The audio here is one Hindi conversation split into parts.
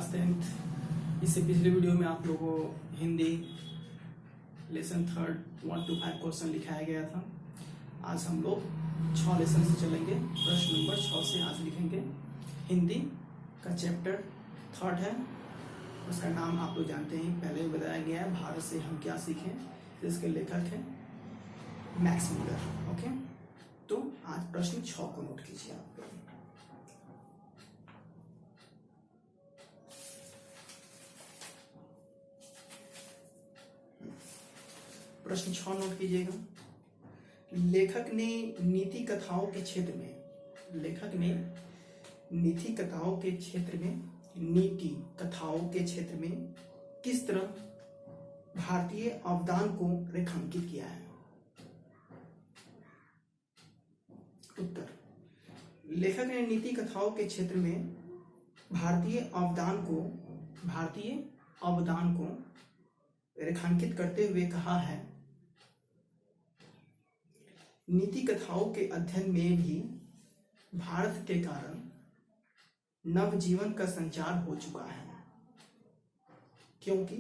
Class 10th। इससे पिछले वीडियो में आप लोगों को हिंदी लेसन 3 1 to 5 क्वेश्चन लिखाया गया था। आज हम लोग 6 लेसन से चलेंगे। प्रश्न नंबर 6 से आज लिखेंगे। हिंदी का चैप्टर 3 है, उसका नाम आप लोग जानते हैं, पहले भी बताया गया है, भारत से हम क्या सीखें। जिसके लेखक है मैक्स मुलर। ओके, तो आज प्रश्न 6 को नोट कीजिए आप। प्रश्न 6 नोट कीजिएगा। लेखक ने नीति कथाओं के क्षेत्र में किस तरह भारतीय अवदान को रेखांकित किया है? उत्तर, लेखक ने नीति कथाओं के क्षेत्र में भारतीय अवदान को रेखांकित करते हुए कहा है, नीति कथाओं के अध्ययन में भी भारत के कारण नवजीवन का संचार हो चुका है, क्योंकि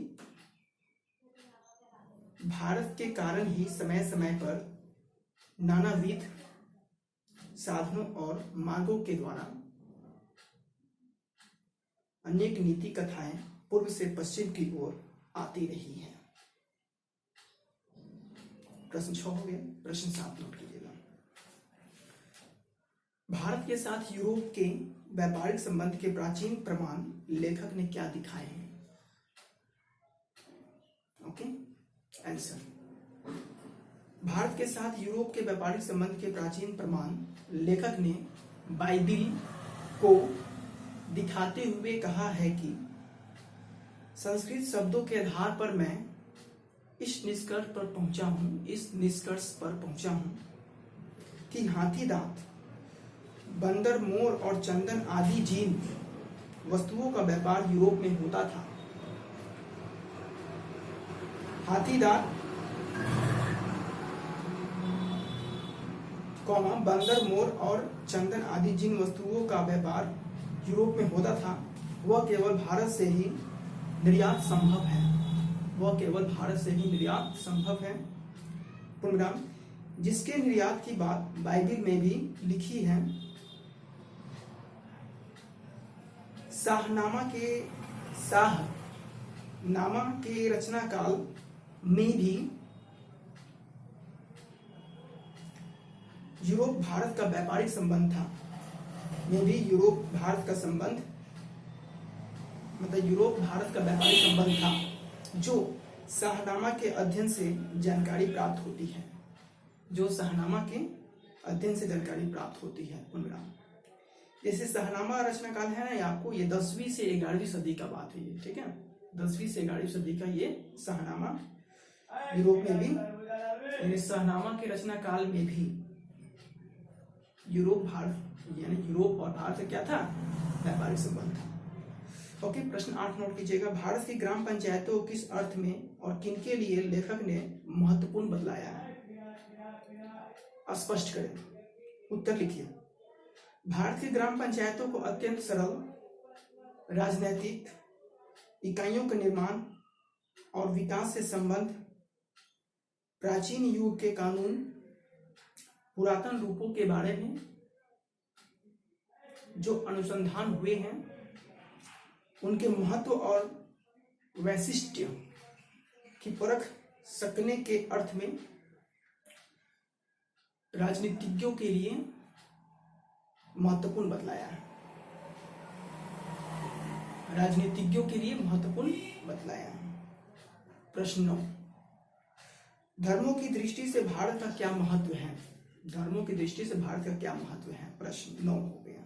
भारत के कारण ही समय समय पर नानाविध साधनों और मार्गों के द्वारा अनेक नीति कथाएं पूर्व से पश्चिम की ओर आती रही है। प्रश्न 6 हो गया। प्रश्न 7 नोट कीजिएगा। भारत के साथ यूरोप के व्यापारिक संबंध के प्राचीन प्रमाण लेखक ने क्या दिखाए हैं? ओके, आंसर, भारत के साथ यूरोप के व्यापारिक संबंध के प्राचीन प्रमाण लेखक ने बाइबिल को दिखाते हुए कहा है कि संस्कृत शब्दों के आधार पर मैं इस निष्कर्ष पर पहुंचा हूं कि हाथी दांत, बंदर, मोर और चंदन आदि जिन वस्तुओं का व्यापार यूरोप में होता था, हाथी दांत, बंदर, मोर और चंदन आदि जिन वस्तुओं का व्यापार यूरोप में होता था, वह केवल भारत से ही निर्यात संभव है। पूर्णविराम, जिसके निर्यात की बात बाइबिल में भी लिखी है। शाहनामा के रचना काल में भी यूरोप भारत का व्यापारिक संबंध था। यूरोप भारत का व्यापारिक संबंध था, जो शाहनामा के अध्ययन से जानकारी प्राप्त होती है। पूर्णविराम, जैसे शाहनामा रचना काल है ना, आपको ये 10वीं से 11वीं सदी का बात है ये, ठीक है, 10वीं से 11वीं सदी का ये शाहनामा यूरोप में भी, शाहनामा के रचना काल में भी यूरोप और भारत का क्या था? व्यापारिक संबंध था। ओके, प्रश्न 8 नोट कीजिएगा। भारत की ग्राम पंचायतों को किस अर्थ में और किनके लिए लेखक ने महत्वपूर्ण बतलाया है? स्पष्ट करें, उत्तर लिखिए। भारत की ग्राम पंचायतों को अत्यंत सरल राजनैतिक इकाइयों का निर्माण और विकास से संबंध, प्राचीन युग के कानून, पुरातन रूपों के बारे में जो अनुसंधान हुए हैं, उनके महत्व और वैशिष्ट्य की परख सकने के अर्थ में राजनीतिज्ञों के लिए महत्वपूर्ण बतलाया है। प्रश्न 9, धर्मों की दृष्टि से भारत का क्या महत्व है? प्रश्न 9 हो गया।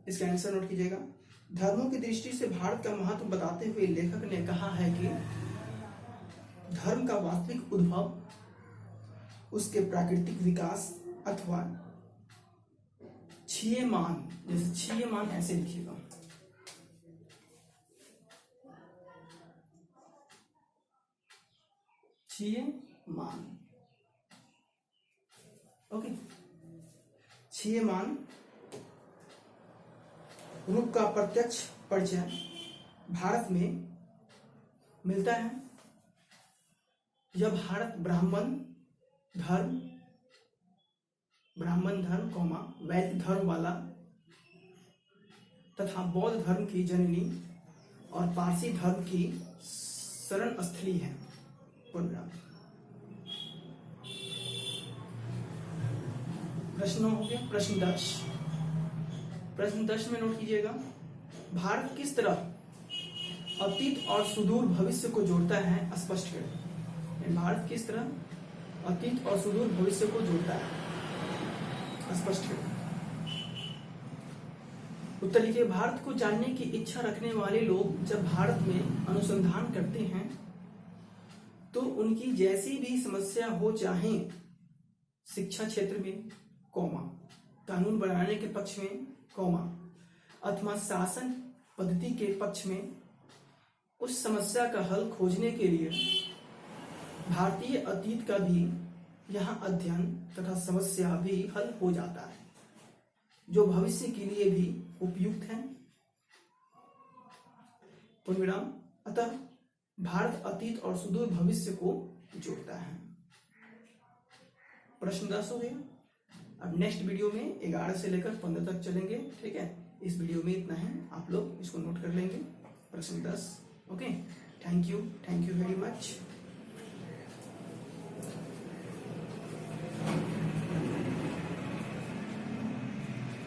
इसका आंसर नोट कीजिएगा। धर्मों की दृष्टि से भारत का महत्व बताते हुए लेखक ने कहा है कि धर्म का वास्तविक उद्भव उसके प्राकृतिक विकास अथवा क्षीयमान, जैसे क्षीयमान ऐसे लिखिएगा, क्षीयमान, ओके, क्षीयमान रूप का प्रत्यक्ष परिचय भारत में मिलता है जब भारत ब्राह्मण धर्म कौमा वैदिक धर्म वाला तथा बौद्ध धर्म की जननी और पारसी धर्म की शरण स्थली है। प्रश्न हो गया। प्रश्न 10 में नोट कीजिएगा, भारत किस तरह अतीत और सुदूर भविष्य को जोड़ता है, स्पष्ट करें। भारत किस तरह अतीत और सुदूर भविष्य को जोड़ता है, स्पष्ट करें। उत्तर लिखिए, भारत को जानने की इच्छा रखने वाले लोग जब भारत में अनुसंधान करते हैं तो उनकी जैसी भी समस्या हो, चाहे शिक्षा क्षेत्र में कौमा, कानून बनाने के पक्ष में कौमा, अथवा शासन पद्धति के पक्ष में, उस समस्या का हल खोजने के लिए भारतीय अतीत का भी यहाँ अध्ययन तथा समस्या भी हल हो जाता है, जो भविष्य के लिए भी उपयुक्त है। पूर्णविराम। अतः भारत अतीत और सुदूर भविष्य को जोड़ता है। प्रश्न 10 हो गया। अब नेक्स्ट वीडियो में 11 से लेकर 15 तक चलेंगे, ठीक है। इस वीडियो में इतना है, आप लोग इसको नोट कर लेंगे। प्रश्न 10। Okay, thank you very much.